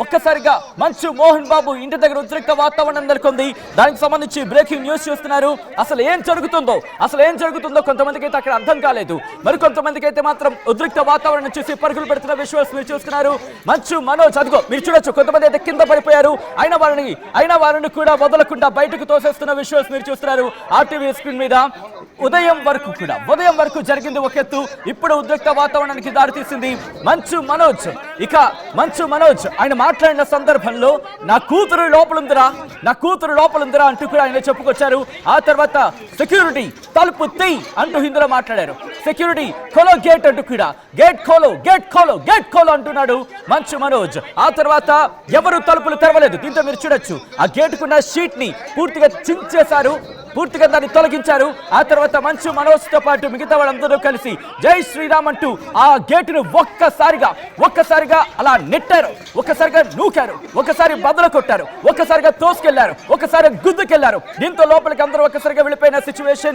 ఒక్కసారిగా మంచు మోహన్ బాబు ఇంటి దగ్గర ఉద్రిక్త వాతావరణం నెలకొంది. దానికి సంబంధించి బ్రేకింగ్ న్యూస్ చూస్తున్నారు. అసలు ఏం జరుగుతుందో కొంతమందికి అయితే అక్కడ అర్థం కాలేదు. మరి కొంతమందికి అయితే మాత్రం ఉద్రిక్త వాతావరణం చూసి పరుగులు పెడుతున్న విజువల్స్ మీరు చూస్తున్నారు. మంచు మనోజ్ అదిగో మీరు చూడొచ్చు, కొంతమంది అయితే కింద పడిపోయారు. అయిన వారిని కూడా వదలకుండా బయటకు తోసేస్తున్న విజువల్స్ మీరు చూస్తున్నారు ఆర్టీవీ స్క్రీన్ మీద. ఉదయం వరకు జరిగింది ఒక ఎత్తు, ఇప్పుడు ఉద్రిక్త వాతావరణానికి దారితీసింది. మంచు మనోజ్ ఆయన మాట్లాడిన సందర్భంలో నా కూతురు లోపలుందిరా అంటూ కూడా ఆయన చెప్పుకొచ్చారు. ఆ తర్వాత సెక్యూరిటీ తలుపు తెయ్ అంటూ హిందీలో మాట్లాడారు. సెక్యూరిటీ ఖోలో గేట్ అంటూ కూడా గేట్ ఖోలో అంటున్నాడు మంచు మనోజ్. ఆ తర్వాత ఎవరు తలుపులు తెరవలేదు. దీంతో మీరు చూడొచ్చు ఆ గేటుకున్న షీట్ ని పూర్తిగా చించేశారు, పూర్తిగా దాన్ని తొలగించారు. ఆ తర్వాత మంచు మనోజ్ తో పాటు మిగతా వాళ్ళందరూ కలిసి జై శ్రీరామ్ అంటూ ఆ గేటును ఒక్కసారిగా అలా నెట్టారు, ఒక్కసారిగా నూకారు, ఒకసారి బదులు కొట్టారు, ఒక్కసారిగా తోసుకెళ్లారు, ఒకసారి గుద్దుకెళ్లారు. దీంతో లోపలికి అందరూ ఒక్కసారిగా వెళ్ళిపోయిన సిచ్యువేషన్.